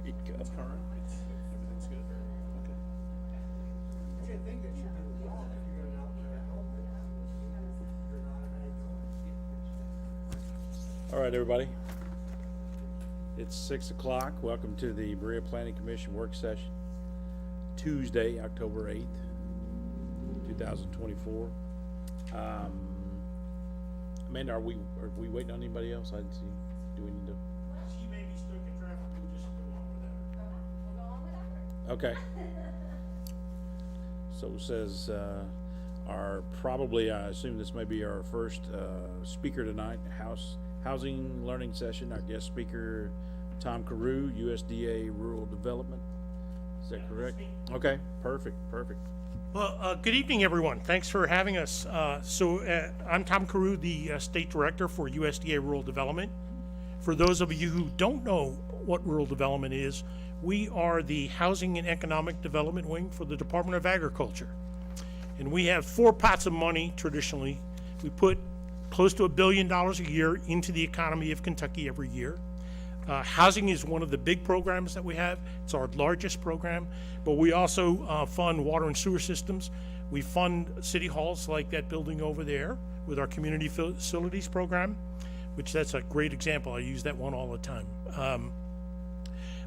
you go. It's current, everything's good? Okay. I think it should be law if you're out there helping. You're not an agent. All right, everybody. It's 6 o'clock. Welcome to the Berea Planning Commission work session. Tuesday, October 8th, 2024. Amanda, are we waiting on anybody else? I didn't see. Do we need to? She may be stuck in traffic, we'll just go on without her. We'll go on without her. Okay. So it says, our probably, I assume this may be our first speaker tonight, housing learning session. Our guest speaker, Tom Carew, USDA Rural Development. Is that correct? Okay, perfect. Well, good evening, everyone. Thanks for having us. I'm Tom Carew, the State Director for USDA Rural Development. For those of you who don't know what rural development is, we are the Housing and Economic Development Wing for the Department of Agriculture. And we have 4 pots of money traditionally. We put close to $1 billion a year into the economy of Kentucky every year. Housing is one of the big programs that we have. It's our largest program, but we also fund water and sewer systems. We fund city halls like that building over there with our community facilities program, which that's a great example. I use that one all the time.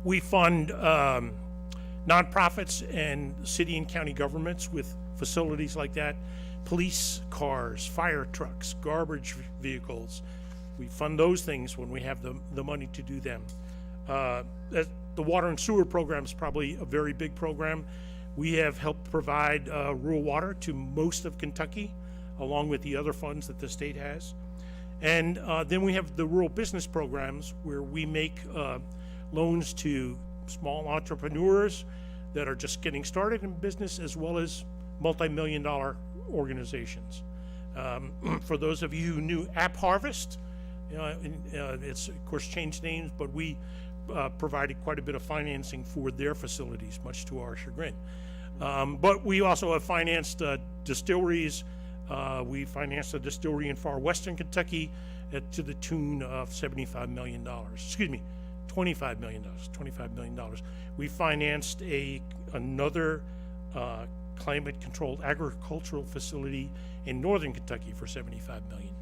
We fund nonprofits and city and county governments with facilities like that, police cars, fire trucks, garbage vehicles. We fund those things when we have the money to do them. The water and sewer program is probably a very big program. We have helped provide rural water to most of Kentucky, along with the other funds that the state has. And then we have the rural business programs where we make loans to small entrepreneurs that are just getting started in business, as well as multi-million-dollar organizations. For those of you who knew App Harvest, it's of course changed names, but we provided quite a bit of financing for their facilities, much to our chagrin. But we also have financed distilleries. We financed a distillery in far western Kentucky to the tune of $75 million. Excuse me, $25 million. $25 million. We financed another climate-controlled agricultural facility in northern Kentucky for $75 million.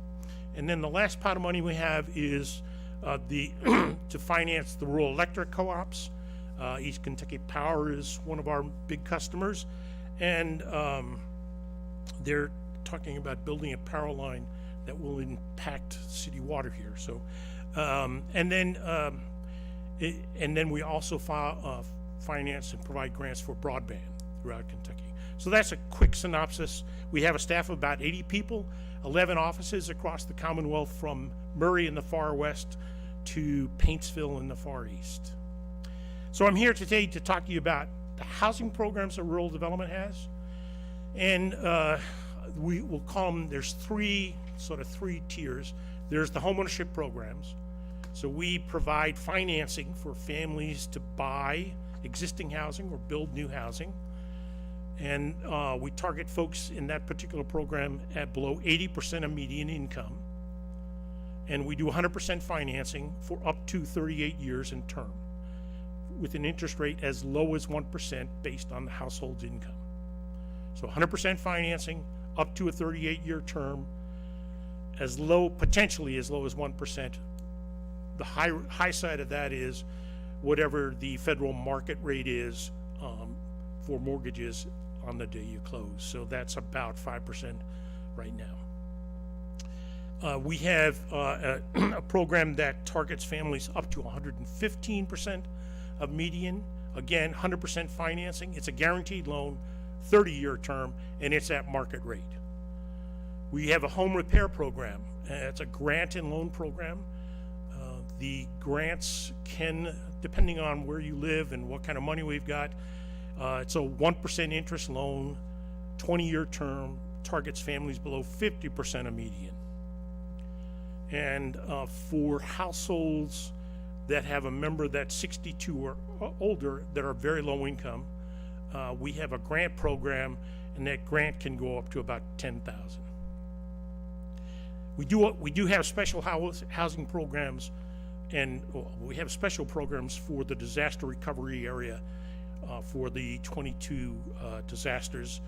And then the last pot of money we have is to finance the rural electric co-ops. East Kentucky Power is one of our big customers, and they're talking about building a power line that will impact city water here. So, and then we also finance and provide grants for broadband throughout Kentucky. So that's a quick synopsis. We have a staff of about 80 people, 11 offices across the Commonwealth, from Murray in the far west to Paintsville in the far east. So I'm here today to talk to you about the housing programs that rural development has. And we will call them, there's three tiers. There's the homeownership programs. So we provide financing for families to buy existing housing or build new housing. And we target folks in that particular program at below 80% of median income. And we do 100% financing for up to 38 years in term, with an interest rate as low as 1% based on the household's income. So 100% financing up to a 38-year term, potentially as low as 1%. The high side of that is whatever the federal market rate is for mortgages on the day you close. So that's about 5% right now. We have a program that targets families up to 115% of median. Again, 100% financing. It's a guaranteed loan, 30-year term, and it's at market rate. We have a home repair program. It's a grant and loan program. The grants can, depending on where you live and what kind of money we've got, it's a 1% interest loan, 20-year term, targets families below 50% of median. And for households that have a member that's 62 or older that are very low income, we have a grant program, and that grant can go up to about $10,000. We do have special housing programs And we have special programs for the disaster recovery area for the 22 disasters,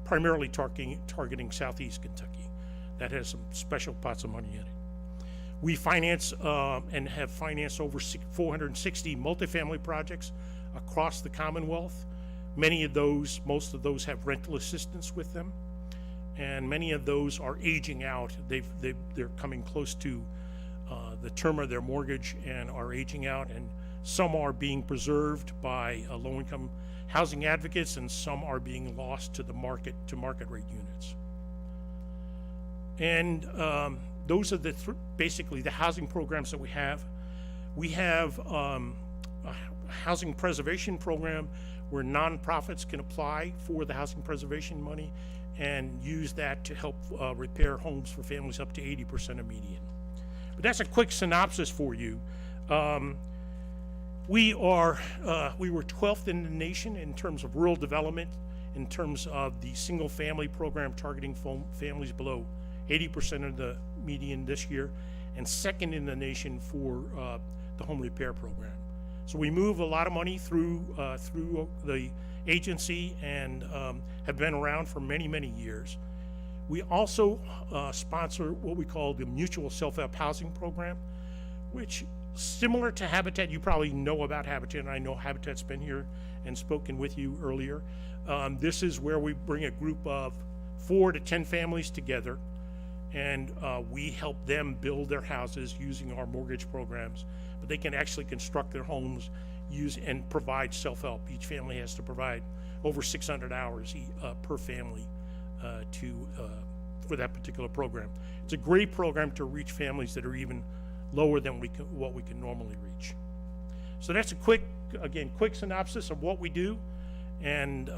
primarily targeting southeast Kentucky. That has some special pots of money in it. We finance and have financed over 460 multifamily projects across the Commonwealth. Many of those, most of those have rental assistance with them, and many of those are aging out. They're coming close to the term of their mortgage and are aging out, and some are being preserved by low-income housing advocates, and some are being lost to the market rate units. And those are basically the housing programs that we have. We have a housing preservation program where nonprofits can apply for the housing preservation money and use that to help repair homes for families up to 80% of median. But that's a quick synopsis for you. We were 12th in the nation in terms of rural development, in terms of the single family program targeting families below 80% of the median this year, and second in the nation for the home repair program. So we move a lot of money through the agency and have been around for many, many years. We also sponsor what we call the Mutual Self-Help Housing Program, which, similar to Habitat, you probably know about Habitat, and I know Habitat's been here and spoken with you earlier. This is where we bring a group of 4 to 10 families together, and we help them build their houses using our mortgage programs, but they can actually construct their homes, use and provide self-help. Each family has to provide over 600 hours per family for that particular program. It's a great program to reach families that are even lower than what we can normally reach. So that's a quick synopsis of what we do, and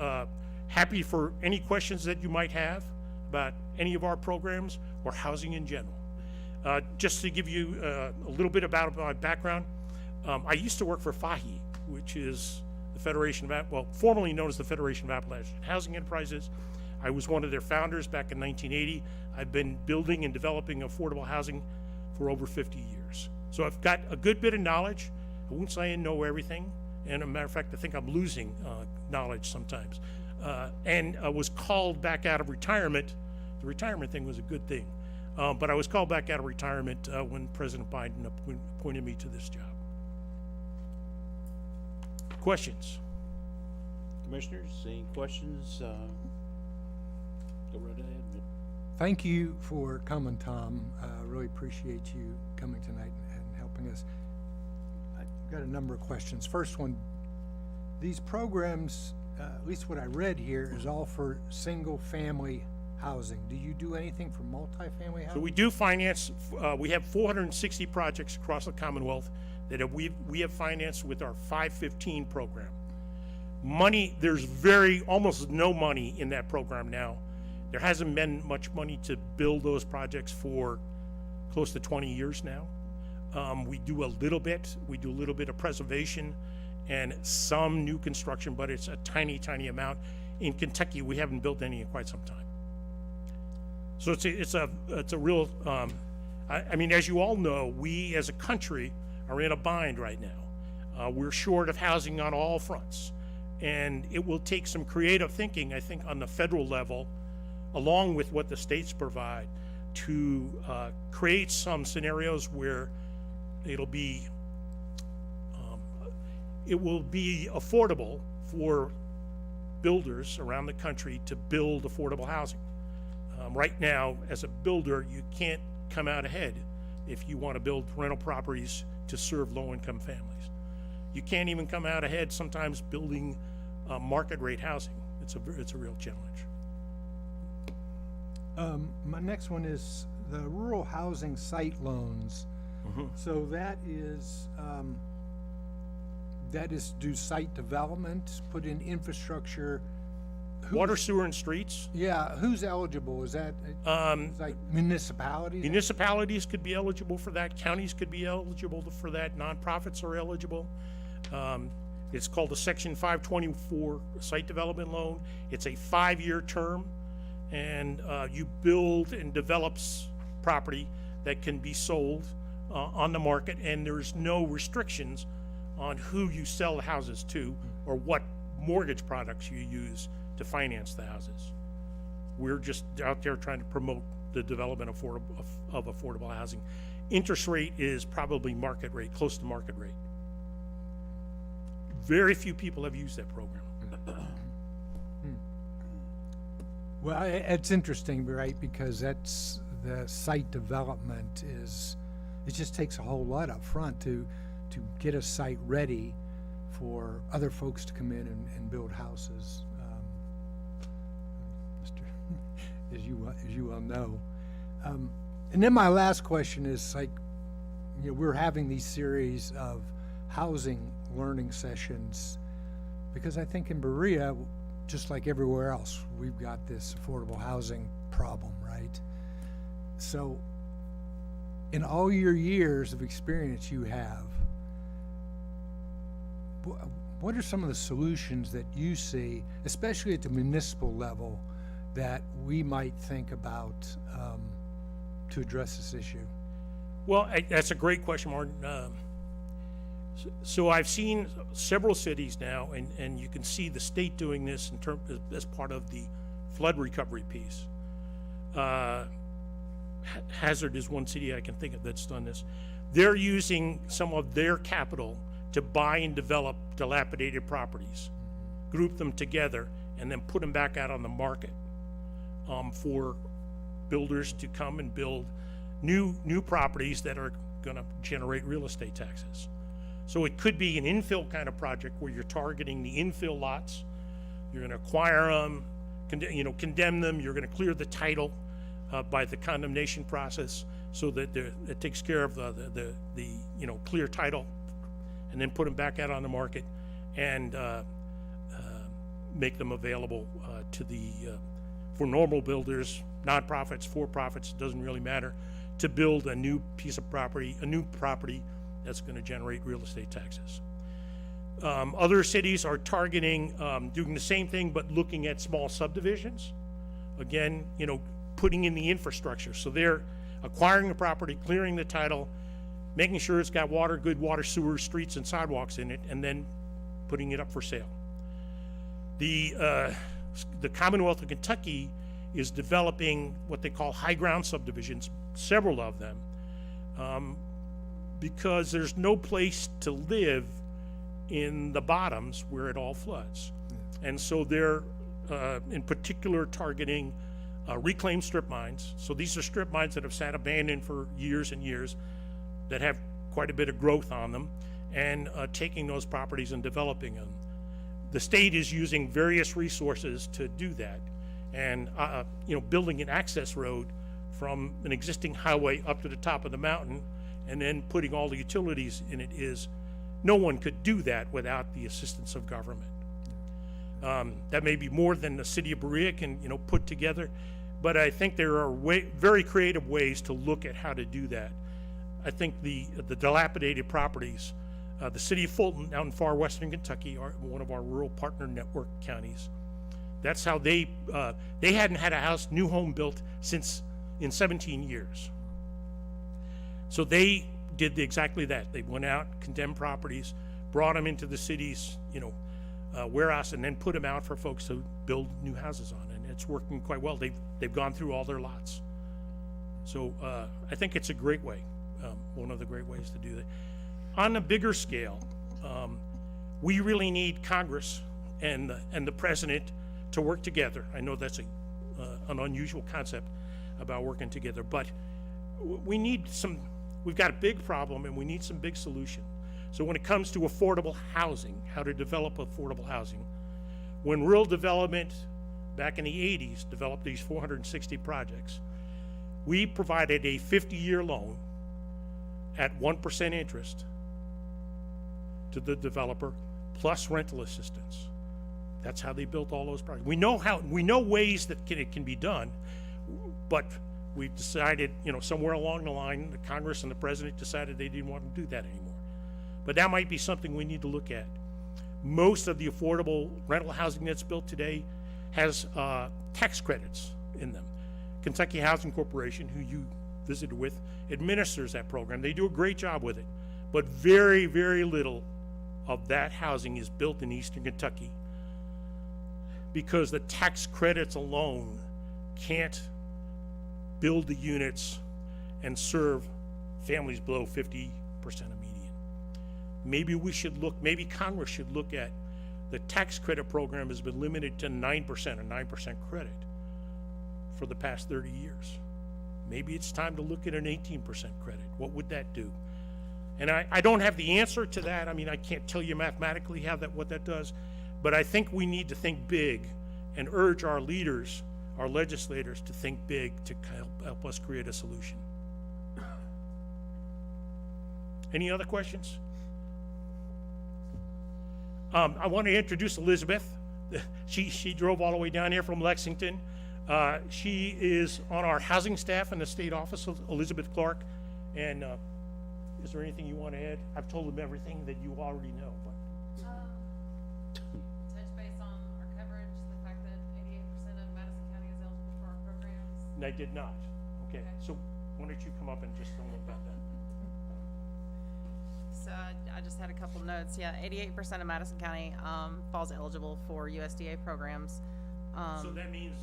happy for any questions that you might have about any of our programs or housing in general. Just to give you a little bit about my background, I used to work for FAHE, which is the Federation of, formerly known as the Federation of Appalachian Housing Enterprises. I was one of their founders back in 1980. I've been building and developing affordable housing for over 50 years. So I've got a good bit of knowledge. I won't say I know everything. And as a matter of fact, I think I'm losing knowledge sometimes. And I was called back out of retirement. The retirement thing was a good thing. But I was called back out of retirement when President Biden appointed me to this job. Questions? Commissioners, any questions? Go right ahead. Thank you for coming, Tom. Really appreciate you coming tonight and helping us. I've got a number of questions. First one, these programs, at least what I read here, is all for single-family housing. Do you do anything for multifamily housing? So we do finance, we have 460 projects across the Commonwealth that we have financed with our 515 program. Money, there's almost no money in that program now. There hasn't been much money to build those projects for close to 20 years now. We do a little bit of preservation and some new construction, but it's a tiny, tiny amount. In Kentucky, we haven't built any in quite some time. So it's a real, I mean, as you all know, we as a country are in a bind right now. We're short of housing on all fronts. And it will take some creative thinking, I think, on the federal level, along with what the states provide, to create some scenarios where it will be affordable for builders around the country to build affordable housing. Right now, as a builder, you can't come out ahead if you want to build rental properties to serve low-income families. You can't even come out ahead sometimes building market rate housing. It's a real challenge. My next one is the rural housing site loans. So that is do site development, put in infrastructure. Water, sewer, and streets. Yeah, who's eligible? Is that like municipalities? Municipalities could be eligible for that. Counties could be eligible for that. Nonprofits are eligible. It's called a Section 524 site development loan. It's a 5-year term, and you build and develop property that can be sold on the market, and there's no restrictions on who you sell the houses to or what mortgage products you use to finance the houses. We're just out there trying to promote the development of affordable housing. Interest rate is probably market rate, close to market rate. Very few people have used that program. Well, it's interesting, right, because that's, the site development is, it just takes a whole lot up front to get a site ready for other folks to come in and build houses. As you well know. And then my last question is, like, you know, we're having these series of housing learning sessions because I think in Berea, just like everywhere else, we've got this affordable housing problem, right? So in all your years of experience you have, what are some of the solutions that you see, especially at the municipal level, that we might think about to address this issue? Well, that's a great question, Martin. So I've seen several cities now, and you can see the state doing this as part of the flood recovery piece. Hazard is one city I can think of that's done this. They're using some of their capital to buy and develop dilapidated properties, group them together, and then put them back out on the market for builders to come and build new properties that are going to generate real estate taxes. So it could be an infill kind of project where you're targeting the infill lots. You're going to acquire them, condemn them. You're going to clear the title by the condemnation process, so that it takes care of the clear title, and then put them back out on the market and make them available to for normal builders, nonprofits, for-profits, it doesn't really matter, to build a new piece of property, a new property that's going to generate real estate taxes. Other cities are targeting doing the same thing, but looking at small subdivisions. Again, putting in the infrastructure. So they're acquiring the property, clearing the title, making sure it's got water, good water, sewer, streets, and sidewalks in it, and then putting it up for sale. The Commonwealth of Kentucky is developing what they call high ground subdivisions, several of them, because there's no place to live in the bottoms where it all floods. And so they're in particular targeting reclaimed strip mines. So these are strip mines that have sat abandoned for years and years, that have quite a bit of growth on them, and taking those properties and developing them. The state is using various resources to do that, and building an access road from an existing highway up to the top of the mountain, and then putting all the utilities in it. No one could do that without the assistance of government. That may be more than the city of Berea can put together, but I think there are very creative ways to look at how to do that. I think the dilapidated properties, the city of Fulton out in far western Kentucky, are one of our rural partner network counties. That's how they hadn't had a new home built in 17 years. So they did exactly that. They went out, condemned properties, brought them into the city's warehouse, and then put them out for folks to build new houses on, and it's working quite well. They've gone through all their lots. So I think it's a great way, one of the great ways to do that. On a bigger scale, we really need Congress and the president to work together. I know that's an unusual concept about working together, but we've got a big problem, and we need some big solution. So when it comes to affordable housing, how to develop affordable housing, when rural development back in the 80s developed these 460 projects, we provided a 50-year loan at 1% interest to the developer, plus rental assistance. That's how they built all those projects. We know ways that it can be done, but we've decided, somewhere along the line, the Congress and the president decided they didn't want to do that anymore. But that might be something we need to look at. Most of the affordable rental housing that's built today has tax credits in them. Kentucky Housing Corporation, who you visited with, administers that program. They do a great job with it. But very, very little of that housing is built in eastern Kentucky because the tax credits alone can't build the units and serve families below 50% of median. Maybe we should look, maybe Congress should look at the tax credit program has been limited to 9% or 9% credit for the past 30 years. Maybe it's time to look at an 18% credit. What would that do? And I don't have the answer to that. I mean, I can't tell you mathematically what that does, but I think we need to think big and urge our leaders, our legislators, to think big to help us create a solution. Any other questions? I want to introduce Elizabeth. She drove all the way down here from Lexington. She is on our housing staff in the state office, Elizabeth Clark. And is there anything you want to add? I've told them everything that you already know. But Touch base on our coverage, the fact that 88% of Madison County is eligible for our programs. and I did not. Okay, so why don't you come up and just tell me about that? So I just had a couple notes. Yeah, 88% of Madison County falls eligible for USDA programs. So that means,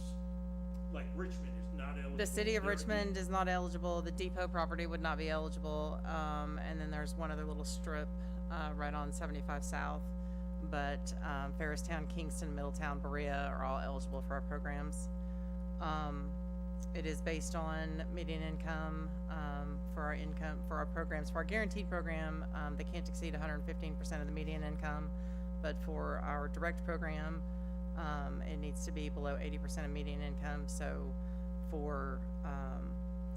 like, Richmond is not eligible? The city of They're- Richmond is not eligible. The depot property would not be eligible. And then there's one other little strip right on 75 South. But Ferristown, Kingston, Middletown, Berea are all eligible for our programs. It is based on median income for our programs. For our guaranteed program, they can't exceed 115% of the median income. But for our direct program, it needs to be below 80% of median income. So for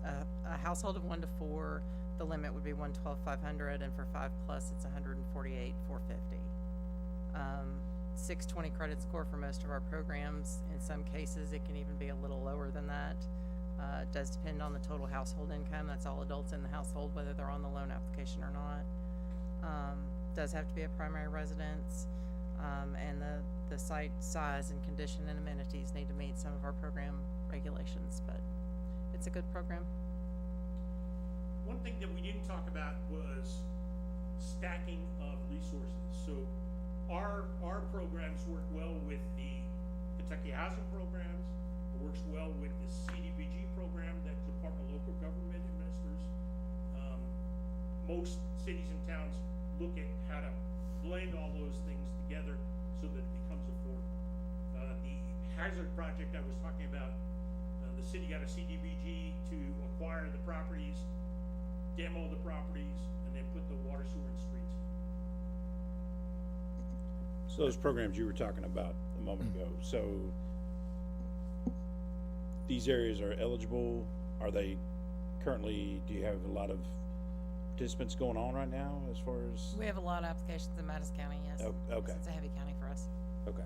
a household of 1 to 4, the limit would be $112,500, and for 5+, it's $148,450. 620 credit score for most of our programs. In some cases, it can even be a little lower than that. It does depend on the total household income. That's all adults in the household, whether they're on the loan application or not. Does have to be a primary residence, and the site size and condition and amenities need to meet some of our program regulations, but it's a good program. One thing that we didn't talk about was stacking of resources. So our programs work well with the Kentucky Housing Programs. It works well with the CDBG program that the Department of Local Government administers. Most cities and towns look at how to blend all those things together so that it becomes affordable. The Hazard project I was talking about, the city got a CDBG to acquire the properties, demo the properties, and then put the water, sewer, and streets. So those programs you were talking about a moment ago, so these areas are eligible, are they currently, do you have a lot of participants going on right now as far as? We have a lot of applications in Madison County, yes. Oh, okay. It's a heavy county for us. Okay.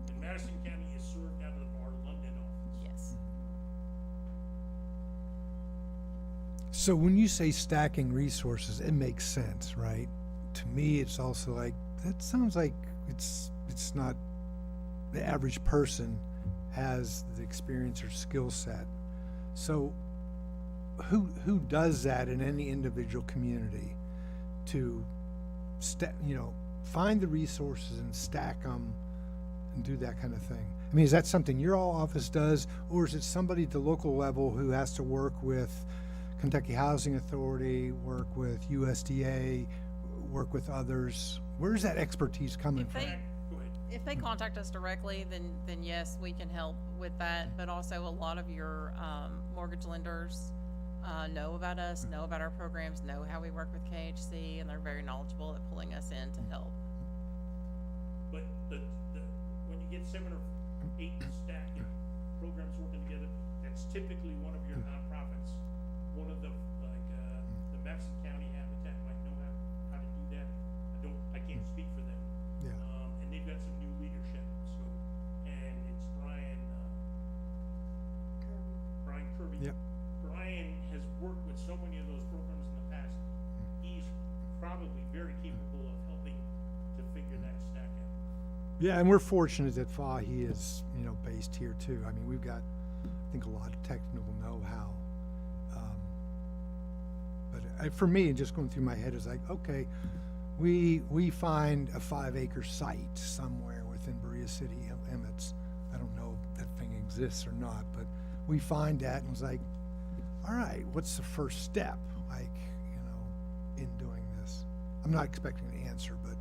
And Madison County is served out of our London office. Yes. So when you say stacking resources, it makes sense, right? To me, it's also like, that sounds like it's not, the average person has the experience or skill set. So who does that in any individual community to find the resources and stack them and do that kind of thing? I mean, is that something your office does, or is it somebody at the local level who has to work with Kentucky Housing Authority, work with USDA, work with others? Where's that expertise coming from? Go ahead. If they contact us directly, then yes, we can help with that. But also, a lot of your mortgage lenders know about us, know about our programs, know how we work with KHC, and they're very knowledgeable at pulling us in to help. But when you get 7 or 8 stacked programs working together, that's typically one of your nonprofits. One of the the Madison County Habitat might know how to do that. I can't speak for them. Yeah. And they've got some new leadership. So, and it's Brian Kirby. Yep. Brian has worked with so many of those programs in the past. He's probably very capable of helping to figure that stack out. Yeah, and we're fortunate that Fahi is, based here too. I mean, we've got, I think, a lot of technical know-how for me, just going through my head is like, okay, we find a 5-acre site somewhere within Berea City limits. I don't know if that thing exists or not, but we find that and it's like, all right, what's the first step? Like, in doing this? I'm not expecting an answer, but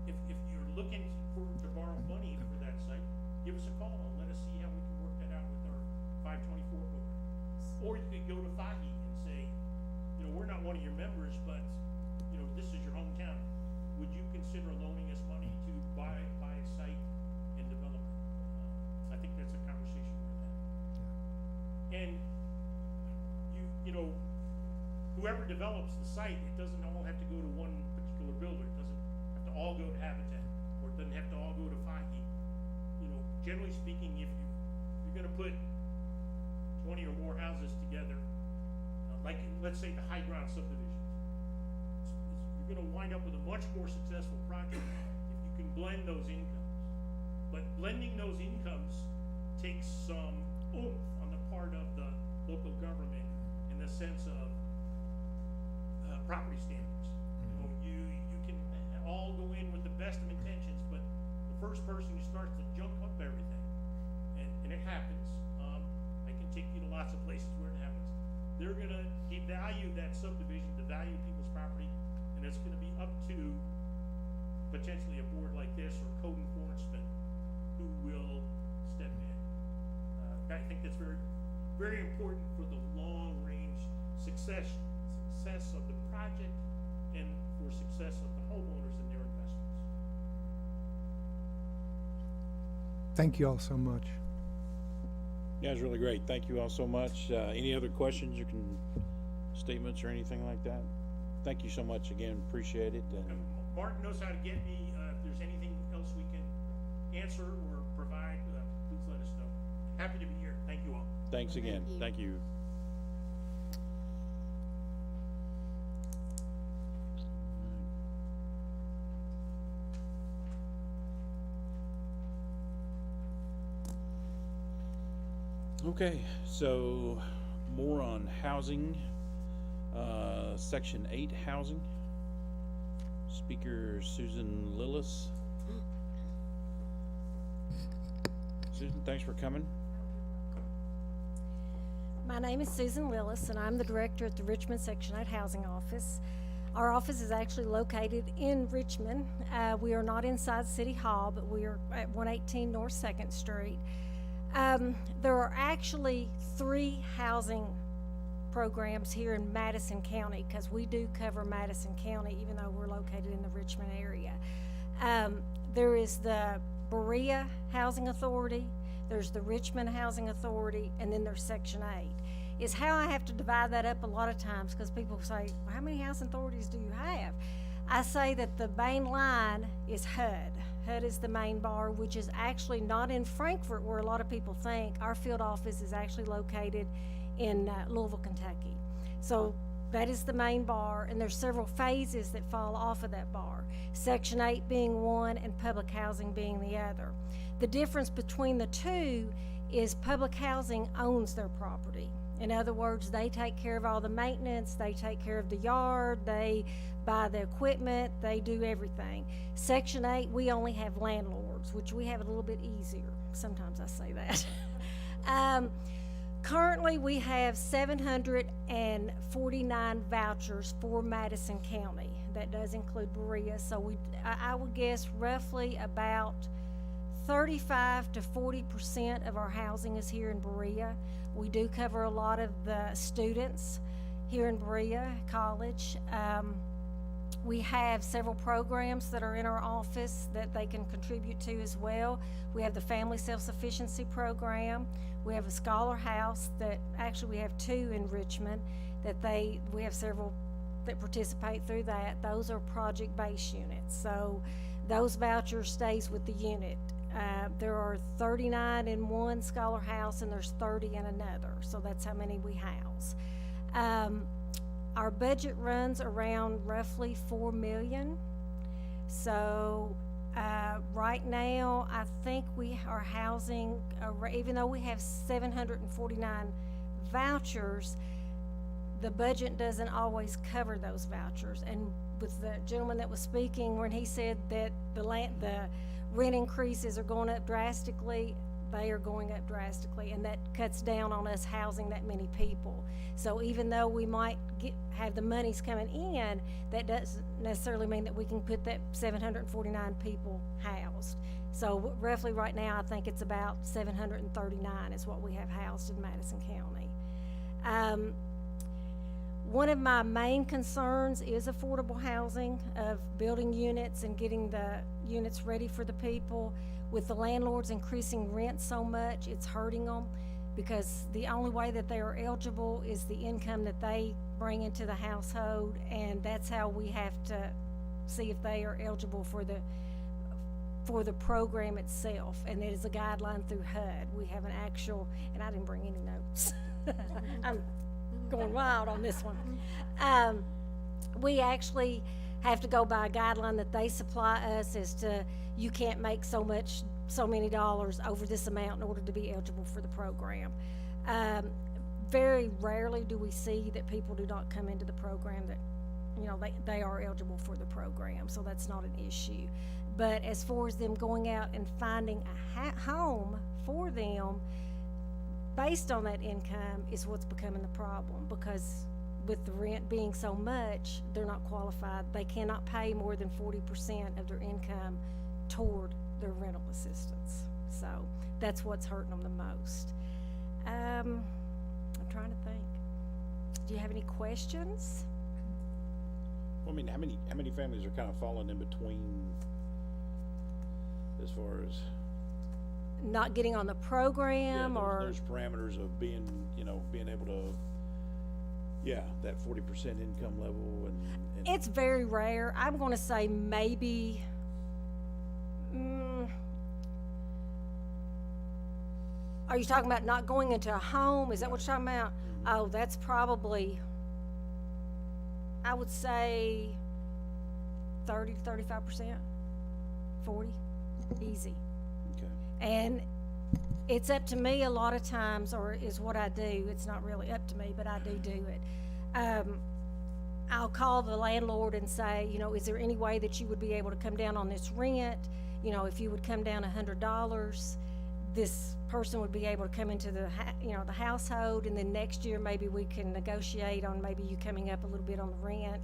If you're looking to borrow money for that site, give us a call and let us see how we can work that out with our 524 program. Or you could go to FAHI and say, we're not one of your members, but, this is your hometown. Would you consider loaning us money to buy a site and develop it? I think that's a conversation we're having. And whoever develops the site, it doesn't all have to go to one particular builder. It doesn't have to all go to Habitat, or it doesn't have to all go to FAHI. Generally speaking, if you're gonna put 20 or more houses together, like let's say the high ground subdivisions, you're gonna wind up with a much more successful project if you can blend those incomes. But blending those incomes takes some oomph on the part of the local government in the sense of property standards. You can all go in with the best of intentions, but the first person who starts to junk up everything, and it happens, I can take you to lots of places where it happens, they're gonna devalue that subdivision, devalue people's property, and it's gonna be up to potentially a board like this or code enforcement who will step in. I think that's very, very important for the long-range success of the project and for success of the homeowners and their investments. thank you all so much. Yeah, it's really great. Thank you all so much. Any other questions you can, statements or anything like that? Thank you so much again. Appreciate it. And Martin knows how to get me. If there's anything else we can answer or provide, please let us know. Happy to be here. Thank you all. thanks again. Thank you. Okay, so more on housing, section 8 housing. Speaker Susan Lillis. Susan, thanks for coming. My name is Susan Lillis, and I'm the director at the Richmond Section 8 Housing Office. Our office is actually located in Richmond. We are not inside City Hall, but we are at 118 North 2nd Street. There are actually 3 housing programs here in Madison County, because we do cover Madison County, even though we're located in the Richmond area. There is the Berea Housing Authority, there's the Richmond Housing Authority, and then there's Section 8. It's how I have to divide that up a lot of times, because people say, well, how many housing authorities do you have? I say that the main line is HUD. HUD is the main bar, which is actually not in Frankfort, where a lot of people think. Our field office is actually located in Louisville, Kentucky. So that is the main bar, and there's several phases that fall off of that bar. Section 8 being one and public housing being the other. The difference between the two is public housing owns their property. In other words, they take care of all the maintenance, they take care of the yard, they buy the equipment, they do everything. Section 8, we only have landlords, which we have it a little bit easier. Sometimes I say that. Currently, we have 749 vouchers for Madison County. That does include Berea, so I would guess roughly about 35 to 40% of our housing is here in Berea. We do cover a lot of the students here in Berea College. We have several programs that are in our office that they can contribute to as well. We have the Family Self-Sufficiency Program. We have a Scholar House that actually we have 2 in Richmond that we have several that participate through that. Those are project-based units. So those vouchers stays with the unit. There are 39 in one Scholar House and there's 30 in another. So that's how many we house. Our budget runs around roughly $4 million. So right now, I think we are housing, even though we have 749 vouchers, the budget doesn't always cover those vouchers. And with the gentleman that was speaking, when he said that the rent increases are going up drastically, they are going up drastically, and that cuts down on us housing that many people. So even though we might have the monies coming in, that doesn't necessarily mean that we can put that 749 people housed. So roughly right now, I think it's about 739 is what we have housed in Madison County. One of my main concerns is affordable housing, of building units and getting the units ready for the people. With the landlords increasing rent so much, it's hurting them, because the only way that they are eligible is the income that they bring into the household, and that's how we have to see if they are eligible for the program itself. And it is a guideline through HUD. We have an actual, and I didn't bring any notes. I'm going wild on this one. We actually have to go by a guideline that they supply us as to, you can't make so many dollars over this amount in order to be eligible for the program. Very rarely do we see that people do not come into the program that, you know, they are eligible for the program, so that's not an issue. But as far as them going out and finding a home for them based on that income is what's becoming the problem, because with the rent being so much, they're not qualified. They cannot pay more than 40% of their income toward their rental assistance. So that's what's hurting them the most. I'm trying to think. Do you have any questions? Well, I mean, how many families are kind of falling in between as far as? Not getting on the program, Yeah, or? those parameters of being, you know, being able to, yeah, that 40% income level and. It's very rare. I'm going to say maybe, are you talking about not going into a home? Is that what you're talking about? Oh, that's probably, I would say 30 to 35%, 40, easy. Okay. And it's up to me a lot of times, or is what I do. It's not really up to me, but I do it. I'll call the landlord and say, you know, is there any way that you would be able to come down on this rent? You know, if you would come down $100, this person would be able to come into the household, and then next year maybe we can negotiate on maybe you coming up a little bit on the rent,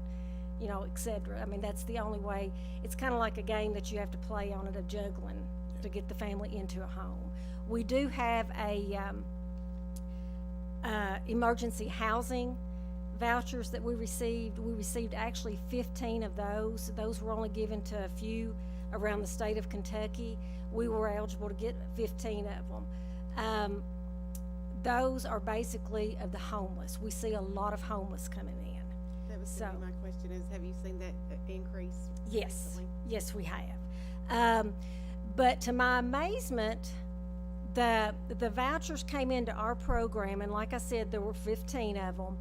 you know, et cetera. I mean, that's the only way. It's kind of like a game that you have to play on it, of juggling to get the family into a home. We do have a emergency housing vouchers that we received. We received actually 15 of those. Those were only given to a few around the state of Kentucky. We were eligible to get 15 of them. Those are basically of the homeless. We see a lot of homeless coming in. That was gonna be my question, is have you seen that increase Yes, recently? yes, we have. But to my amazement, the vouchers came into our program, and like I said, there were 15 of them,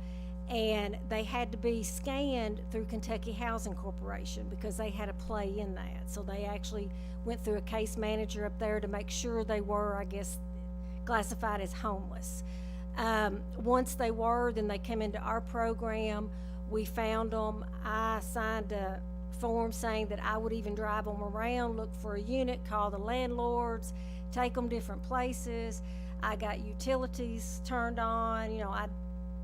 and they had to be scanned through Kentucky Housing Corporation because they had a play in that. So they actually went through a case manager up there to make sure they were, I guess, classified as homeless. Once they were, then they come into our program. We found them. I signed a form saying that I would even drive them around, look for a unit, call the landlords, take them different places. I got utilities turned on. You know, I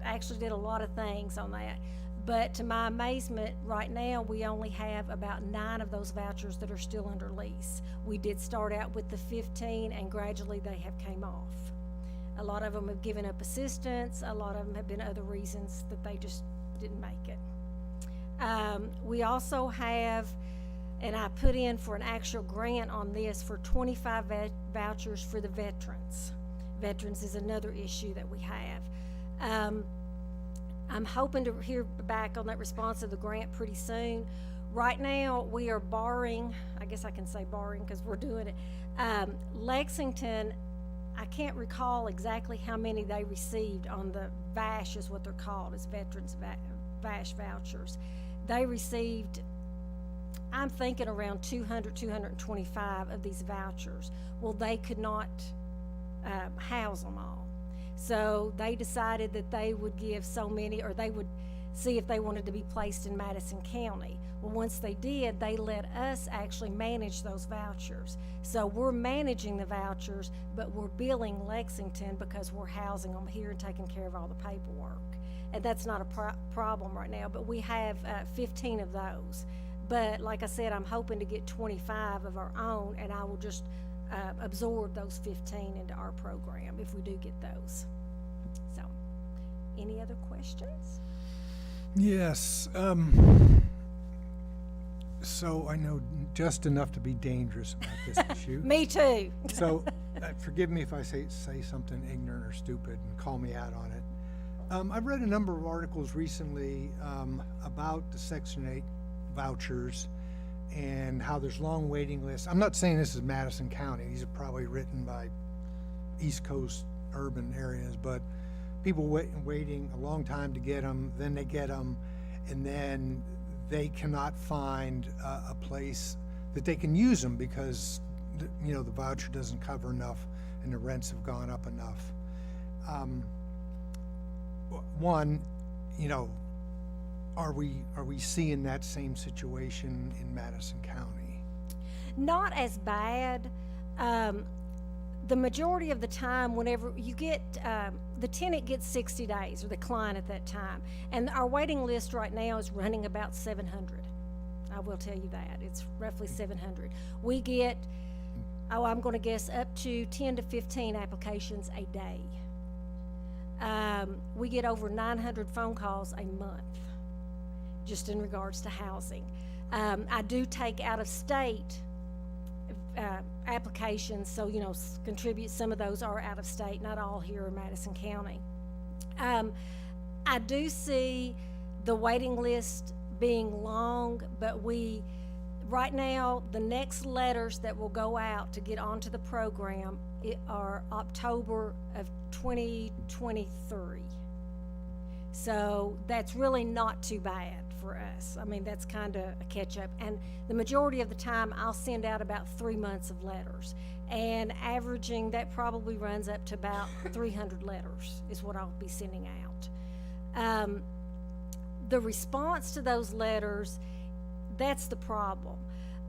actually did a lot of things on that. But to my amazement, right now we only have about 9 of those vouchers that are still under lease. We did start out with the 15, and gradually they have came off. A lot of them have given up assistance. A lot of them have been other reasons that they just didn't make it. We also have, and I put in for an actual grant on this, for 25 vouchers for the veterans. Veterans is another issue that we have. I'm hoping to hear back on that response of the grant pretty soon. Right now, we are borrowing, I guess I can say borrowing because we're doing it. Lexington, I can't recall exactly how many they received on the VASH is what they're called, is Veterans VASH vouchers. They received, I'm thinking around 200, 225 of these vouchers. Well, they could not house them all. So they decided that they would give so many, or they would see if they wanted to be placed in Madison County. Well, once they did, they let us actually manage those vouchers. So we're managing the vouchers, but we're billing Lexington because we're housing them here and taking care of all the paperwork. And that's not a problem right now, but we have 15 of those. But like I said, I'm hoping to get 25 of our own, and I will just absorb those 15 into our program if we do get those. So, any other questions? Yes, so I know just enough to be dangerous about this issue. Me too. So, forgive me if I say something ignorant or stupid and call me out on it. I've read a number of articles recently about the Section 8 vouchers and how there's long waiting lists. I'm not saying this is Madison County. These are probably written by East Coast urban areas, but people waiting a long time to get them, then they get them, and then they cannot find a place that they can use them because the voucher doesn't cover enough and the rents have gone up enough. One, are we seeing that same situation in Madison County? Not as bad. The majority of the time, whenever you get, the tenant gets 60 days, or the client at that time. And our waiting list right now is running about 700. I will tell you that. It's roughly 700. We get, I'm going to guess, up to 10 to 15 applications a day. We get over 900 phone calls a month, just in regards to housing. I do take out-of-state applications, so contribute. Some of those are out of state, not all here in Madison County. I do see the waiting list being long, but right now, the next letters that will go out to get onto the program are October of 2023. So that's really not too bad for us. I mean, that's kind of a catch-up. And the majority of the time, I'll send out about 3 months of letters. And averaging, that probably runs up to about 300 letters is what I'll be sending out. The response to those letters, that's the problem.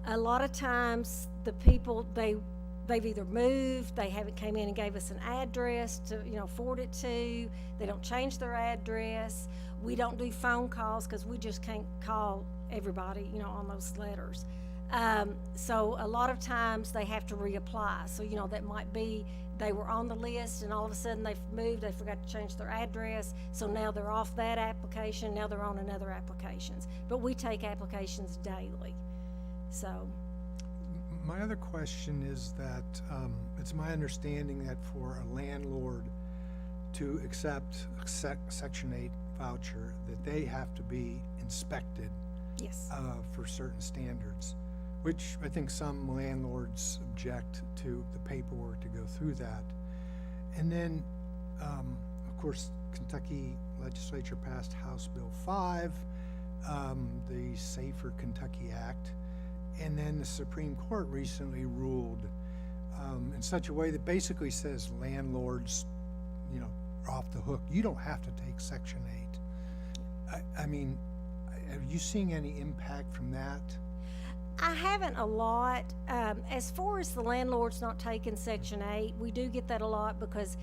A lot of times, the people, they've either moved, they haven't came in and gave us an address to forward it to, they don't change their address. We don't do phone calls because we just can't call everybody on those letters. So a lot of times they have to reapply. So that might be they were on the list and all of a sudden they've moved, they forgot to change their address, so now they're off that application, now they're on another applications. But we take applications daily. So my other question is that it's my understanding that for a landlord to accept a Section 8 voucher, that they have to be inspected yes. For certain standards, which I think some landlords object to the paperwork to go through that. And then, of course, Kentucky legislature passed House Bill 5, the Safer Kentucky Act. And then the Supreme Court recently ruled in such a way that basically says landlords, are off the hook. You don't have to take Section 8. I mean, are you seeing any impact from that? I haven't a lot. As far as the landlords not taking Section 8, we do get that a lot because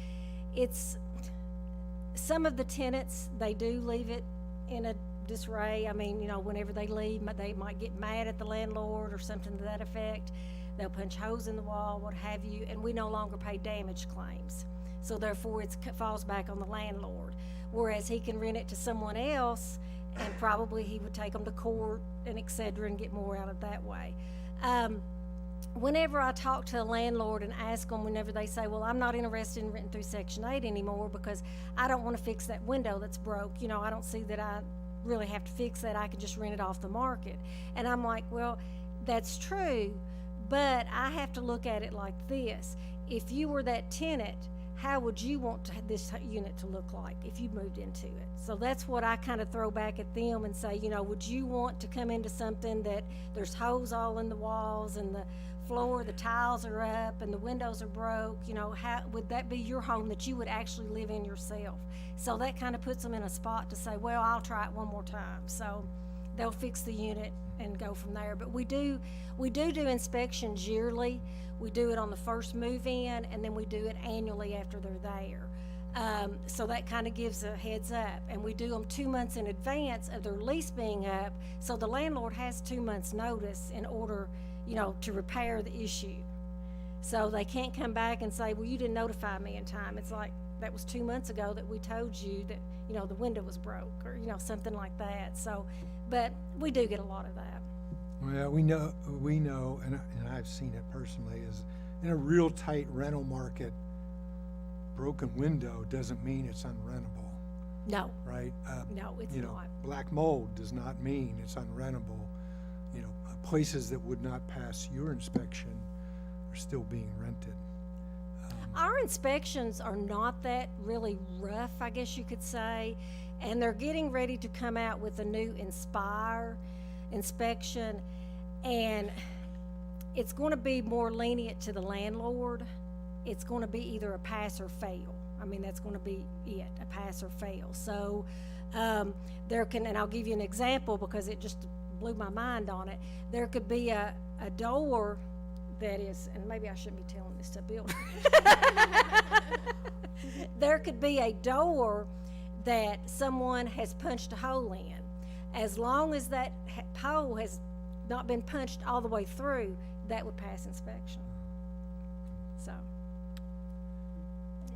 some of the tenants, they do leave it in a disarray. I mean, whenever they leave, they might get mad at the landlord or something to that effect. They'll punch holes in the wall, what have you, and we no longer pay damage claims. So therefore, it falls back on the landlord. Whereas he can rent it to someone else, and probably he would take them to court and et cetera and get more out of that way. Whenever I talk to a landlord and ask them, whenever they say, well, I'm not interested in renting through Section 8 anymore because I don't want to fix that window that's broke. I don't see that I really have to fix that. I can just rent it off the market. And I'm like, well, that's true, but I have to look at it like this. If you were that tenant, how would you want this unit to look like if you moved into it? So that's what I kind of throw back at them and say, would you want to come into something that there's holes all in the walls and the floor, the tiles are up, and the windows are broke, you know, how, would that be your home that you would actually live in yourself? So that kind of puts them in a spot to say, well, I'll try it one more time. So they'll fix the unit and go from there. But we do inspections yearly. We do it on the first move in, and then we do it annually after they're there. So that kind of gives a heads up, and we do them 2 months in advance of their lease being up, so the landlord has 2 months' notice in order, you know, to repair the issue. So they can't come back and say, well, you didn't notify me in time. It's like, that was 2 months ago that we told you that, you know, the window was broke, or, you know, something like that. So, but we do get a lot of that. Well, we know, and I've seen it personally, is in a real tight rental market, broken window doesn't mean it's unrentable, No, right? no, it's You know, not. black mold does not mean it's unrentable. You know, places that would not pass your inspection are still being rented. Our inspections are not that really rough, I guess you could say, and they're getting ready to come out with a new Inspire inspection, and it's going to be more lenient to the landlord. It's going to be either a pass or fail. I mean, that's going to be it, a pass or fail. So there can, and I'll give you an example because it just blew my mind on it. There could be a door that is, and maybe I shouldn't be telling this to a builder. There could be a door that someone has punched a hole in. As long as that hole has not been punched all the way through, that would pass inspection. So,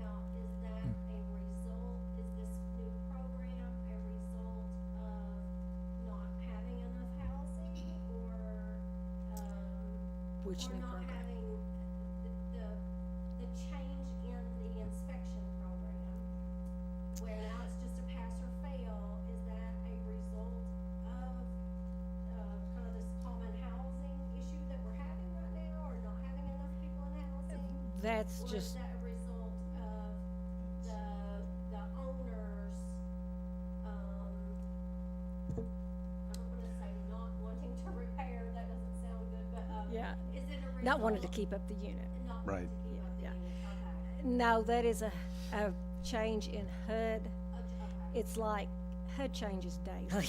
Now, is that a result, is this new program a result of not having enough housing, or, which or new not program? having the change in the inspection program, where now it's just a pass or fail? Is that a result of, kind of this common housing issue that we're having right now, or not having enough people in housing? That's Or is just, that a result of the owners, I don't wanna say not wanting to repair, that doesn't sound good, but, yeah, is it a result? not wanting to keep up the unit. Not Right. wanting to keep up the Yeah. unit, okay, No, that is a change in HUD. okay, It's like HUD changes daily.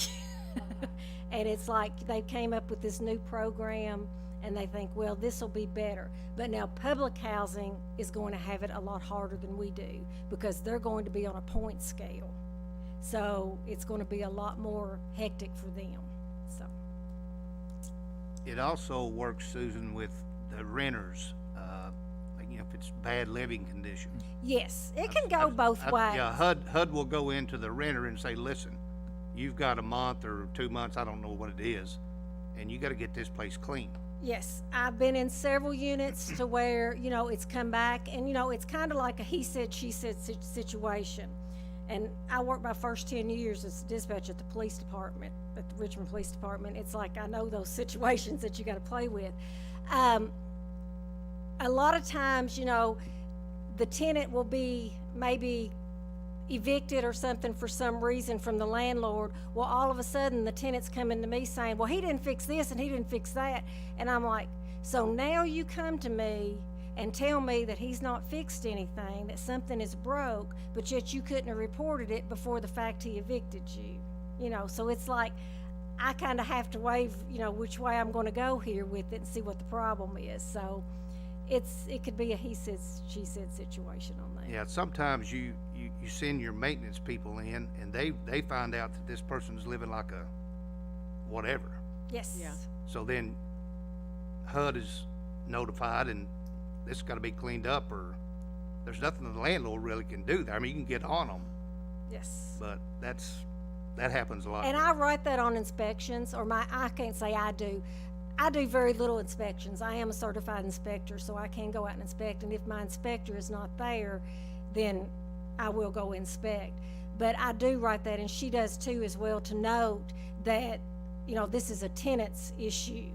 And it's like they came up with this new program and they think, well, this will be better. But now public housing is going to have it a lot harder than we do because they're going to be on a point scale. So it's going to be a lot more hectic for them, so. It also works, Susan, with the renters, like, you know, if it's bad living conditions. Yes, it can go both ways. Yeah, HUD will go into the renter and say, listen, you've got a month or 2 months, I don't know what it is, and you gotta get this place clean. Yes, I've been in several units to where, you know, it's come back and, you know, it's kind of like a he said, she said situation. And I worked my first 10 years as dispatch at the police department, at the Richmond Police Department. It's like I know those situations that you got to play with. A lot of times, you know, the tenant will be maybe evicted or something for some reason from the landlord. Well, all of a sudden the tenant's coming to me saying, well, he didn't fix this and he didn't fix that. And I'm like, so now you come to me and tell me that he's not fixed anything, that something is broke, but yet you couldn't have reported it before the fact he evicted you. You know, so it's like, I kind of have to weigh, you know, which way I'm going to go here with it and see what the problem is. So it could be a he said, she said situation on that. Yeah, sometimes you send your maintenance people in, and they find out that this person's living like a whatever. Yes. Yeah. So then HUD is notified, and this has gotta be cleaned up, or there's nothing the landlord really can do there. I mean, you can get on them, Yes. but that happens a lot. And I write that on inspections, or I can't say I do. I do very little inspections. I am a certified inspector, so I can go out and inspect. And if my inspector is not there, then I will go inspect. But I do write that, and she does too as well, to note that, you know, this is a tenant's issue.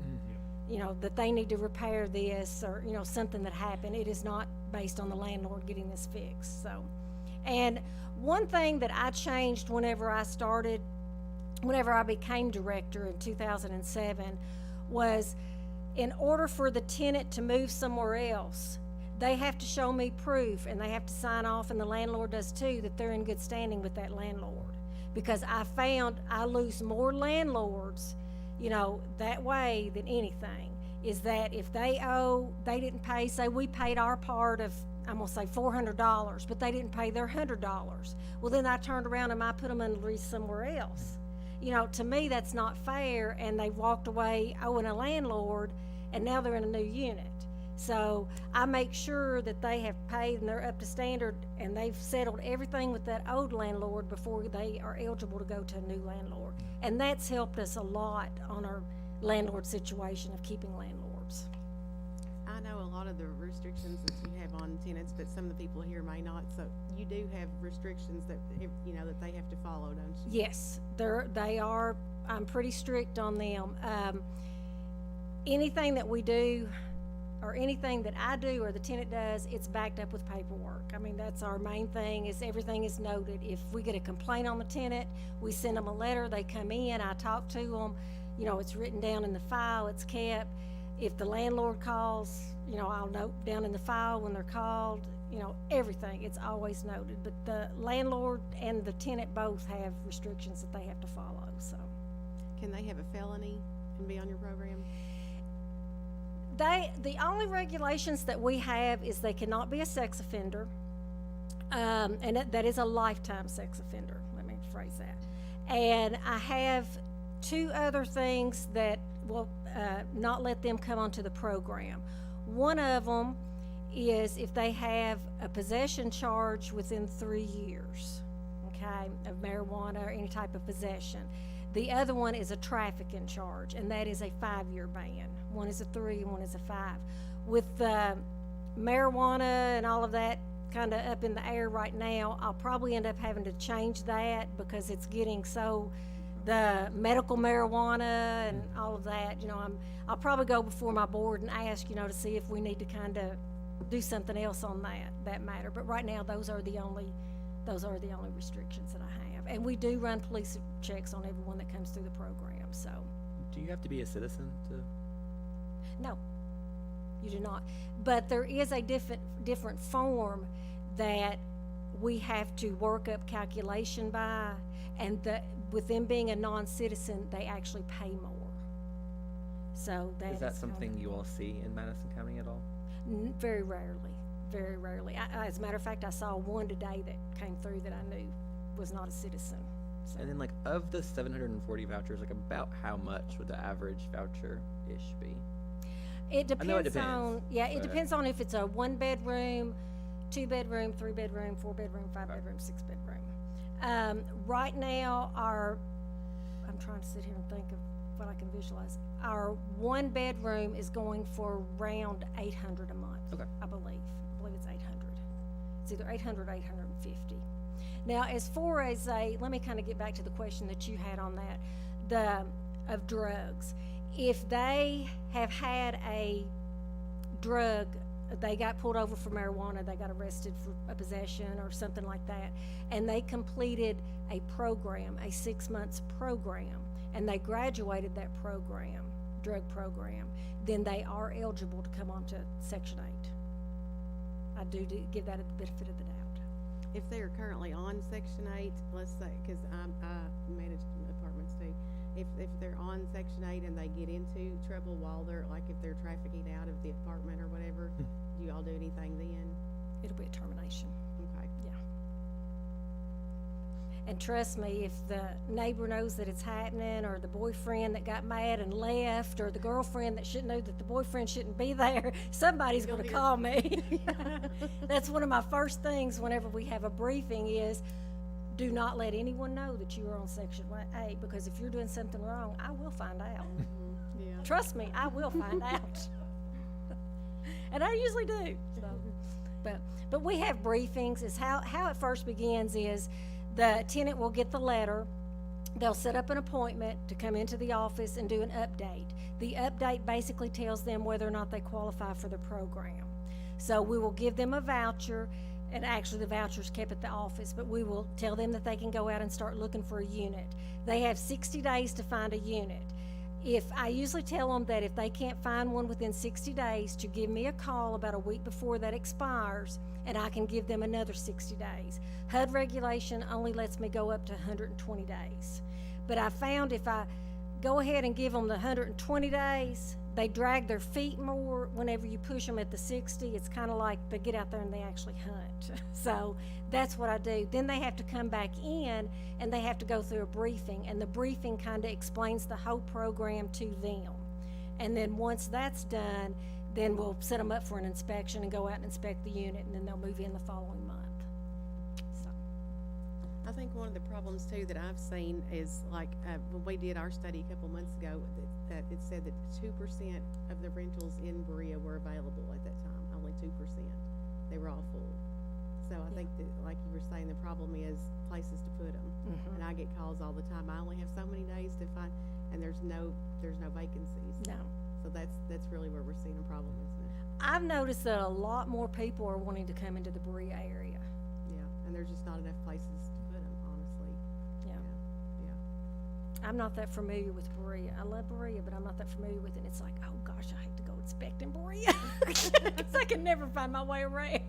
You know, that they need to repair this, or, you know, something that happened. It is not based on the landlord getting this fixed, so. And one thing that I changed whenever I became director in 2007, was in order for the tenant to move somewhere else, they have to show me proof, and they have to sign off, and the landlord does too, that they're in good standing with that landlord. Because I found I lose more landlords, you know, that way than anything, is that if they didn't pay, say we paid our part of, I'm gonna say $400, but they didn't pay their $100. Well, then I turned around and I put them in lease somewhere else. You know, to me, that's not fair, and they walked away owing a landlord, and now they're in a new unit. So I make sure that they have paid and they're up to standard, and they've settled everything with that old landlord before they are eligible to go to a new landlord. And that's helped us a lot on our landlord situation of keeping landlords. I know a lot of the restrictions that you have on tenants, but some of the people here may not, so you do have restrictions that, you know, that they have to follow, don't you? Yes, they are, I'm pretty strict on them. Anything that we do, or anything that I do or the tenant does, it's backed up with paperwork. I mean, that's our main thing, is everything is noted. If we get a complaint on the tenant, we send them a letter, they come in, I talk to them, you know, it's written down in the file, it's kept. If the landlord calls, you know, I'll note down in the file when they're called, you know, everything, it's always noted. But the landlord and the tenant both have restrictions that they have to follow, so. Can they have a felony and be on your program? The only regulations that we have is they cannot be a sex offender, and that is a lifetime sex offender, let me phrase that. And I have two other things that will not let them come onto the program. One of them is if they have a possession charge within 3 years, okay, of marijuana or any type of possession. The other one is a trafficking charge, and that is a 5-year ban. One is a 3 and one is a 5. With marijuana and all of that kind of up in the air right now, I'll probably end up having to change that because it's getting so, the medical marijuana and all of that, you know, I'll probably go before my board and ask, you know, to see if we need to kind of do something else on that matter. But right now, those are the only restrictions that I have. And we do run police checks on everyone that comes through the program, so. Do you have to be a citizen to? No, you do not. But there is a different form that we have to work up calculation by, and with them being a non-citizen, they actually pay more. So that Is that is something you all see in Madison County at all? Very rarely, very rarely. As a matter of fact, I saw one today that came through that I knew was not a citizen. So. And then, like, of the 740 vouchers, like, about how much would the average voucher-ish be? It depends, I know it depends, on, it depends on if it's a 1-bedroom, 2-bedroom, 3-bedroom, 4-bedroom, 5-bedroom, 6-bedroom. Right now, I'm trying to sit here and think of what I can visualize. Our 1-bedroom is going for around $800 a month. Okay. I believe it's 800. It's either 800 or 850. Now, as far as let me kind of get back to the question that you had on that, of drugs. If they have had a drug, they got pulled over for marijuana, they got arrested for a possession or something like that, and they completed a program, a 6 months program, and they graduated that program, drug program, then they are eligible to come onto Section 8. I do give that a benefit of the doubt. If they are currently on Section 8, let's say, because I manage apartments too, if they're on Section 8 and they get into trouble while they're, like if they're trafficking out of the apartment or whatever, do you all do anything then? It'll be a termination. Okay. Yeah. And trust me, if the neighbor knows that it's happening, or the boyfriend that got mad and left, or the girlfriend that shouldn't know that the boyfriend shouldn't be there, somebody's going to call me. That's one of my first things whenever we have a briefing is, do not let anyone know that you are on Section 8, because if you're doing something wrong, I will find out. Yeah. Trust me, I will find out. And I usually do. So, but we have briefings. Is how it first begins is the tenant will get the letter. They'll set up an appointment to come into the office and do an update. The update basically tells them whether or not they qualify for the program. So we will give them a voucher, and actually the voucher's kept at the office, but we will tell them that they can go out and start looking for a unit. They have 60 days to find a unit. I usually tell them that if they can't find one within 60 days, to give me a call about a week before that expires, and I can give them another 60 days. HUD regulation only lets me go up to 120 days. But I found if I go ahead and give them the 120 days, they drag their feet more. Whenever you push them at the 60, it's kind of like they get out there and they actually hunt. So that's what I do. Then they have to come back in and they have to go through a briefing, and the briefing kind of explains the whole program to them. And then once that's done, then we'll set them up for an inspection and go out and inspect the unit, and then they'll move in the following month. So, I think one of the problems too that I've seen is like, when we did our study a couple months ago, that it said that 2% of the rentals in Berea were available at that time, only 2%. They were all full. So I think that, like you were saying, the problem is places to put them. And I get calls all the time, I only have so many days to find, and there's no vacancies. no. So that's really where we're seeing a problem, isn't it? I've noticed that a lot more people are wanting to come into the Berea area. Yeah, and there's just not enough places to put them, honestly. Yeah. Yeah. I'm not that familiar with Berea. I love Berea, but I'm not that familiar with it. It's like, oh gosh, I hate to go inspect in Berea because I can never find my way around.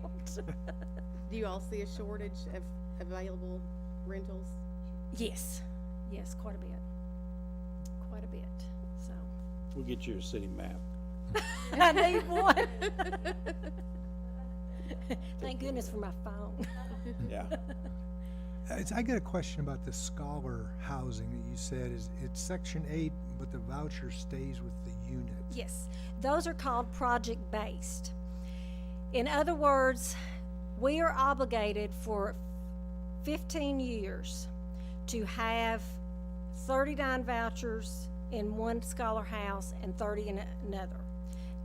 Do you all see a shortage of available rentals? Yes, quite a bit. So We'll get you a city map. I need one. Thank goodness for my phone. Yeah. I got a question about the scholar housing that you said it's Section 8, but the voucher stays with the unit. Yes, those are called project-based. In other words, we are obligated for 15 years to have 39 vouchers in one scholar house and 30 in another.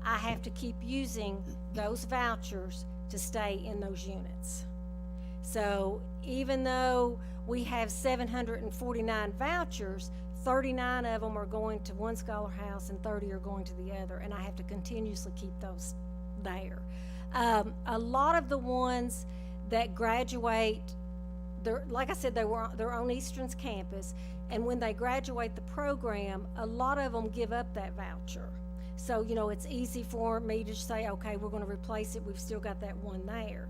I have to keep using those vouchers to stay in those units. So even though we have 749 vouchers, 39 of them are going to one scholar house and 30 are going to the other, and I have to continuously keep those there. A lot of the ones that graduate, like I said, they're on Eastern's campus, and when they graduate the program, a lot of them give up that voucher. So, it's easy for me to say, okay, we're going to replace it. We've still got that one there.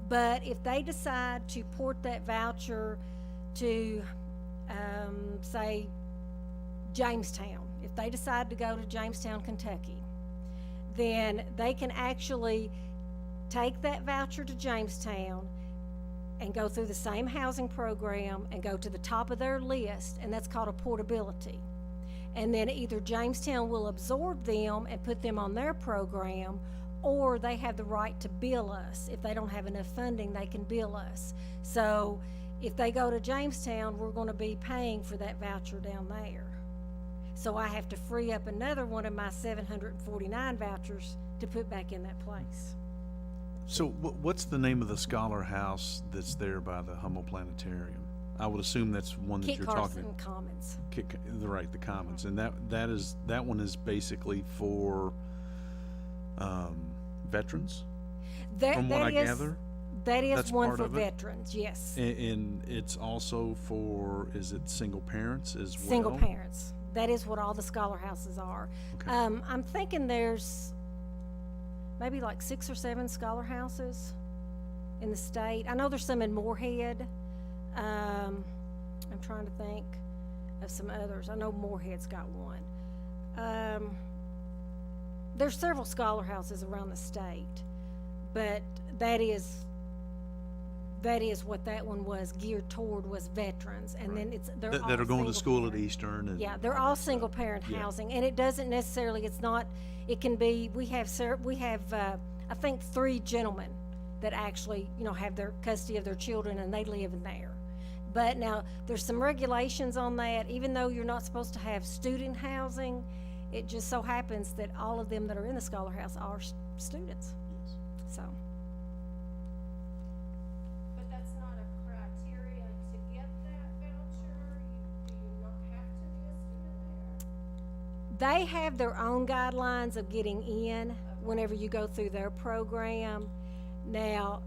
But if they decide to port that voucher to, say, Jamestown, if they decide to go to Jamestown, Kentucky, then they can actually take that voucher to Jamestown and go through the same housing program and go to the top of their list, and that's called a portability. And then either Jamestown will absorb them and put them on their program, or they have the right to bill us. If they don't have enough funding, they can bill us. So if they go to Jamestown, we're going to be paying for that voucher down there. So I have to free up another one of my 749 vouchers to put back in that place. So what's the name of the scholar house that's there by the Hummel Planetarium? I would assume that's one that Kit you're Carson talking. Commons. Right, the Commons, and that one is basically for veterans. From what I gather, that is that's one part for of it? veterans. Yes, and it's also for, is it single parents as well? single parents. That is what all the scholar houses are. Okay. I'm thinking there's maybe like 6 or 7 scholar houses in the state. I know there's some in Moorhead. I'm trying to think of some others. I know Moorhead's got one. There's several scholar houses around the state, but that is what that one was geared toward, was veterans. And then they're all That are going to school at single-parent. Eastern and. Yeah, they're all single parent Yeah. housing, and it doesn't necessarily, it can be, we have I think 3 gentlemen that actually, have their custody of their children, and they live in there. But now, there's some regulations on that. Even though you're not supposed to have student housing, it just so happens that all of them that are in the scholar house are students. So, But that's not a criteria to get that voucher? Do you not have to be a student there? they have their own guidelines of getting in whenever you go through their program. Now,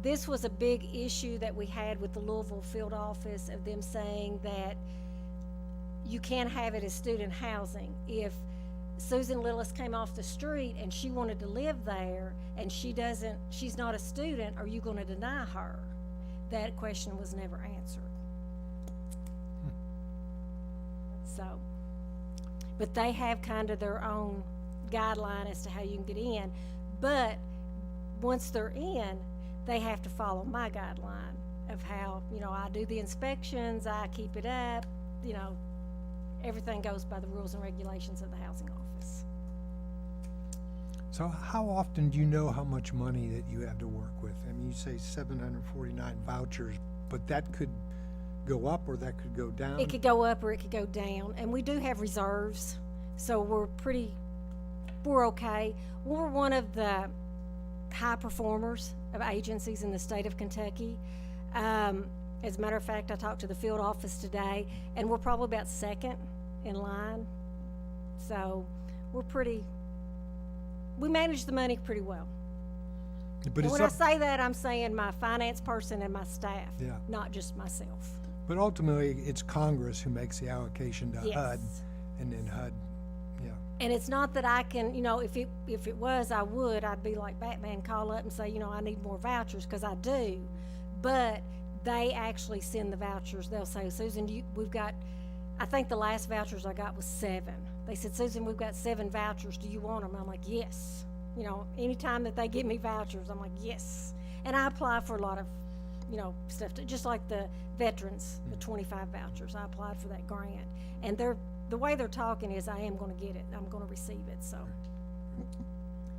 this was a big issue that we had with the Louisville field office, of them saying that you can have it as student housing. If Susan Lillis came off the street and she wanted to live there and she's not a student, are you gonna deny her? That question was never answered. So, but they have kind of their own guideline as to how you can get in. But once they're in, they have to follow my guideline of how, I do the inspections, I keep it up, everything goes by the rules and regulations of the housing office. So how often do you know how much money that you have to work with? I mean, you say 749 vouchers, but that could go up or that could go down? It could go up or it could go down, and we do have reserves, so we're okay. We're one of the high performers of agencies in the state of Kentucky. As a matter of fact, I talked to the field office today, and we're probably about second in line. So we manage the money pretty well. But And it's when I up, say that, I'm saying my finance person and my staff, Yeah. not just myself. but ultimately, it's Congress who makes the allocation to HUD, Yes. and then HUD, yeah. And it's not that I can, if it was, I'd be like Batman, call up and say, I need more vouchers, because I do. But they actually send the vouchers. They'll say, Susan, I think the last vouchers I got was 7. They said, Susan, we've got 7 vouchers. Do you want them? I'm like, yes. Anytime that they give me vouchers, I'm like, yes. And I apply for a lot of, stuff, just like the veterans, the 25 vouchers. I applied for that grant. And the way they're talking is I am going to get it. I'm going to receive it, so.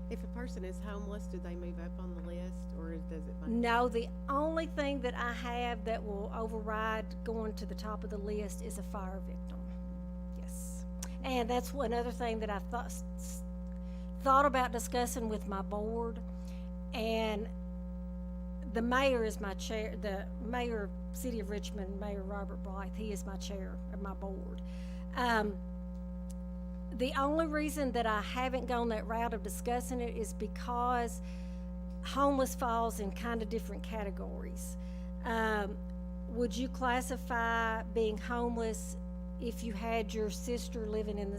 If a person is homeless, do they move up on the list, or does it? No, the only thing that I have that will override going to the top of the list is a fire victim. Yes. And that's another thing that I thought about discussing with my board. And the mayor is my chair, the mayor of City of Richmond, Mayor Robert Blythe, he is my chair of my board. The only reason that I haven't gone that route of discussing it is because homeless falls in kind of different categories. Would you classify being homeless if you had your sister living in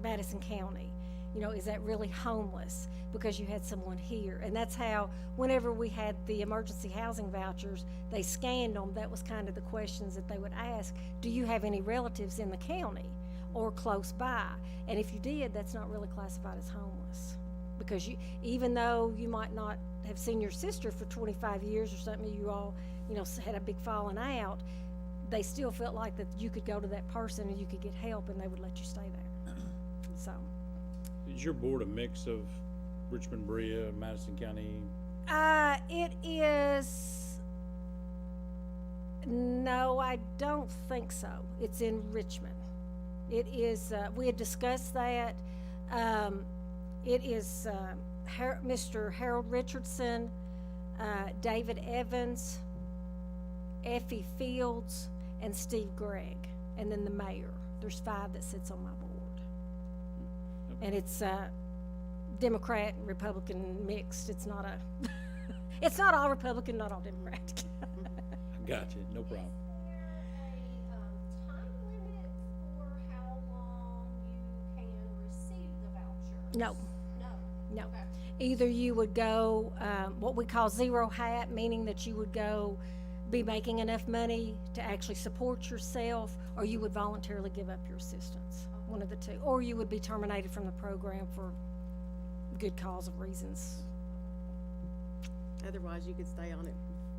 Madison County? Is that really homeless because you had someone here? And that's how, whenever we had the emergency housing vouchers, they scanned them. That was kind of the questions that they would ask. Do you have any relatives in the county or close by? And if you did, that's not really classified as homeless, because even though you might not have seen your sister for 25 years or something, you all, had a big falling out, they still felt like that you could go to that person and you could get help and they would let you stay there. So. Is your board a mix of Richmond, Berea, Madison County? It is, no, I don't think so. It's in Richmond. It is, we had discussed that. It is Mr. Harold Richardson, David Evans, Effie Fields, and Steve Gregg, and then the mayor. There's 5 that sits on my board. And it's Democrat and Republican mixed. It's not it's not all Republican, not all Democrat. Gotcha, no problem. Is there a time limit for how long you can receive the voucher? No. No. No. Okay. Either you would go, what we call zero hat, meaning that you would be making enough money to actually support yourself, or you would voluntarily give up your assistance, one of the two. Or you would be terminated from the program for good cause of reasons. Otherwise, you could stay on it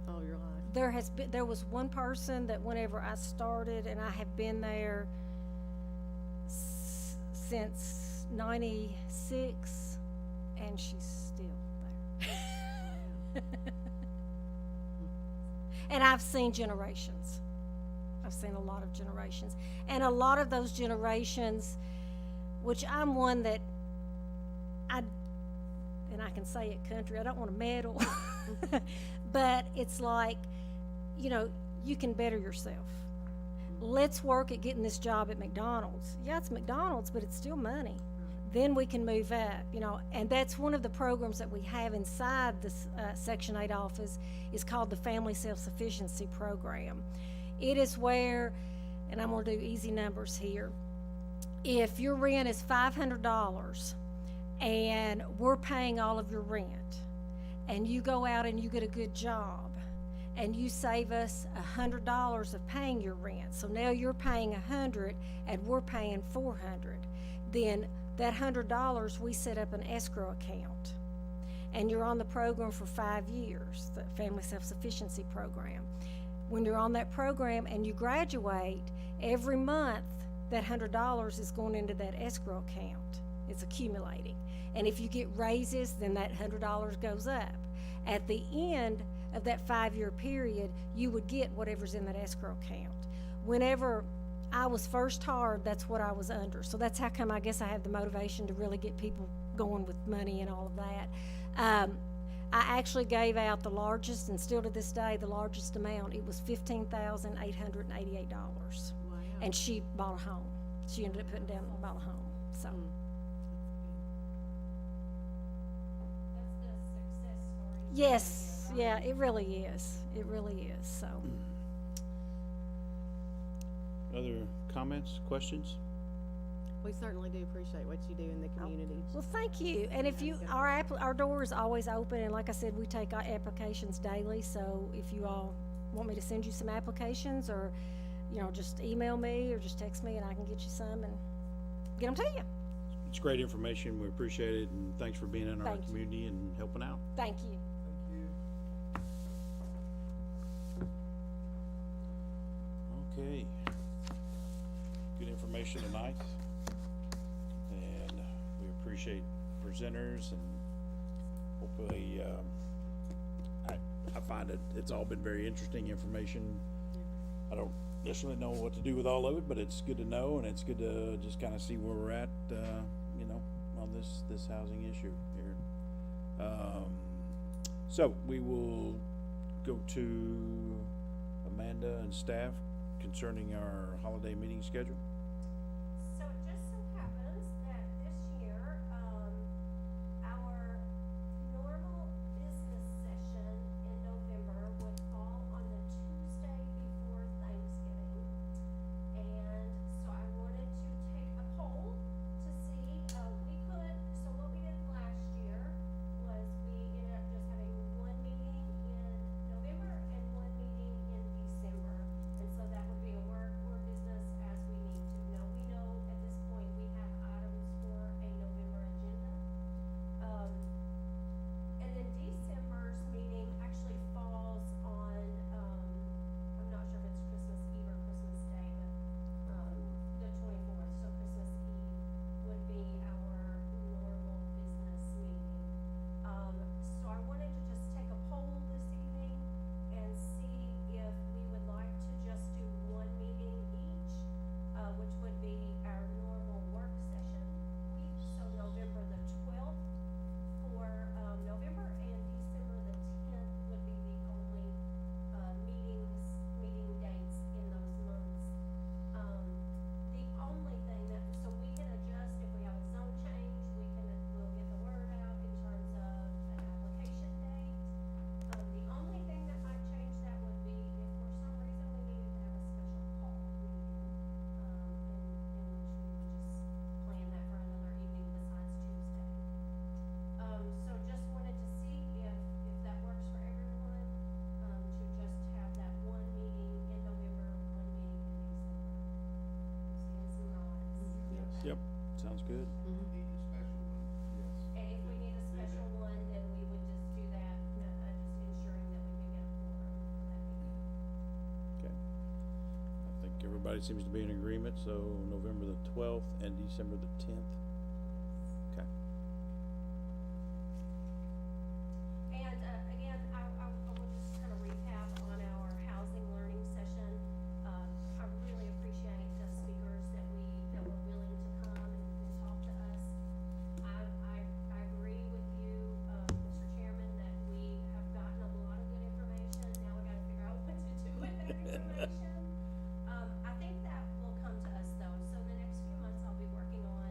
all your life. There was one person that whenever I started, and I have been there since 96, and she's still there. And I've seen generations. I've seen a lot of generations. And a lot of those generations, which I'm one that and I can say it country, I don't want to meddle, but it's like, you can better yourself. Let's work at getting this job at McDonald's. Yeah, it's McDonald's, but it's still money. Then we can move up, and that's one of the programs that we have inside this Section 8 office is called the Family Self-Sufficiency Program. It is where, and I'm gonna do easy numbers here. If your rent is $500 and we're paying all of your rent, and you go out and you get a good job, and you save us $100 of paying your rent, so now you're paying $100 and we're paying $400, then that $100 we set up an escrow account, and you're on the program for 5 years, the Family Self-Sufficiency Program. When you're on that program and you graduate, every month that $100 is going into that escrow account. It's accumulating. And if you get raises, then that $100 goes up. At the end of that 5-year period, you would get whatever's in that escrow account. Whenever I was first hired, that's what I was under. So that's how come I guess I have the motivation to really get people going with money and all of that. I actually gave out the largest, and still to this day, the largest amount. It was $15,888. Wow. And she bought a home. She ended up putting down and bought a home, so. That's the success story. Yes, yeah, it really is. It really is, so. Other comments, questions? We certainly do appreciate what you do in the community. Well, thank you. And if you, our door is always open, and like I said, we take our applications daily, so if you all want me to send you some applications, or, you know, just email me or just text me and I can get you some and get them to you. It's great information. We appreciate it, and thanks for being in our Thank you. community and helping out. Thank you. Okay. Good information tonight. And we appreciate presenters, and hopefully, I find it's all been very interesting information. I don't necessarily know what to do with all of it, but it's good to know, and it's good to just kind of see where we're at, you know, on this housing issue here. So we will go to Amanda and staff concerning our holiday meeting schedule. So it just so happens that this year, our normal business session in November would fall on the Tuesday before Thanksgiving. And so I wanted to take a poll to see, so what we did last year was we ended up just having one meeting in November and one meeting in December. And so that would be a work or business as we need to. Now, we know at this point we have items for a November agenda. And then December's meeting actually falls on, I'm not sure if it's Christmas Eve or Christmas Day, but, the 24th, so Christmas Eve would be our normal business meeting. So I wanted to just take a poll this evening and see if we would like to just do one meeting each, which would be our normal work session week, so November the 12th for, November, and December the 10th would be the only, meeting dates in those months. The only thing that, so we can adjust if we have a zone change, we'll get the word out in terms of an application date. The only thing that might change that would be if for some reason we needed to have a special call meeting, in which we would just plan that for another evening besides Tuesday. So just wanted to see if that works for everyone, to just have that one meeting in November, one meeting in December. I'm seeing some nods. Yep, sounds good. And if we need a special one, then we would just do that, just ensuring that we can get a quorum for that meeting. Okay. I think everybody seems to be in agreement, so November the 12th and December the 10th. Okay. And, again, I will just kind of recap on our housing learning session. I really appreciate the speakers that were willing to come and talk to us. I agree with you, Mr. Chairman, that we have gotten a lot of good information. Now we gotta figure out what to do with that information. I think that will come to us though. So the next few months I'll be working on,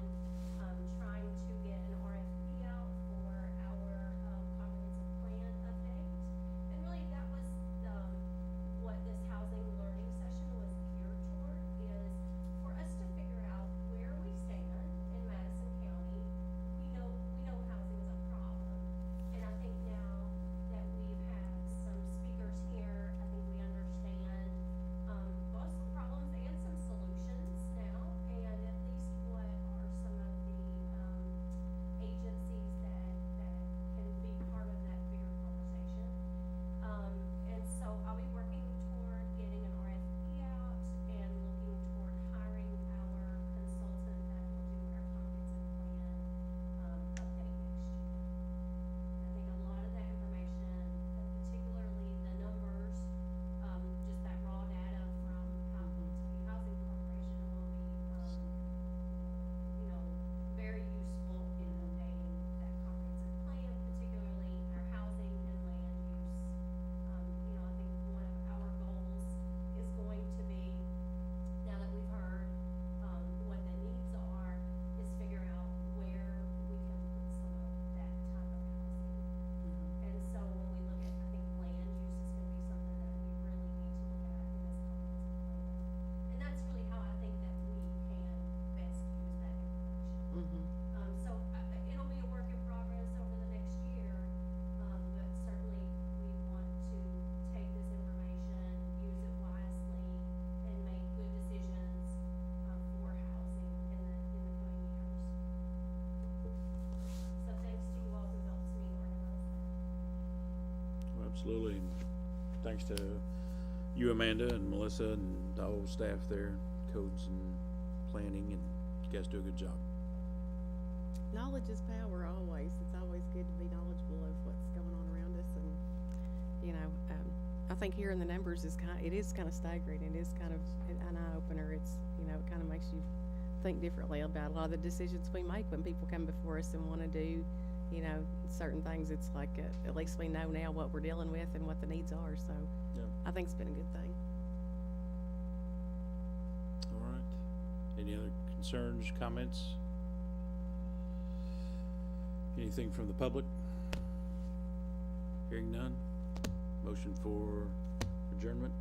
Absolutely. And thanks to you, Amanda, and Melissa, and the whole staff there, codes and planning, and you guys do a good job. Knowledge is power always. It's always good to be knowledgeable of what's going on around us, and, you know, I think hearing the numbers is it is kind of staggering. It is kind of an eye-opener. It's, you know, it kind of makes you think differently about a lot of the decisions we make when people come before us and want to do, you know, certain things. It's like, at least we know now what we're dealing with and what the needs are, so Yeah. I think it's been a good thing. All right. Any other concerns, comments? Anything from the public? Hearing none. Motion for adjournment?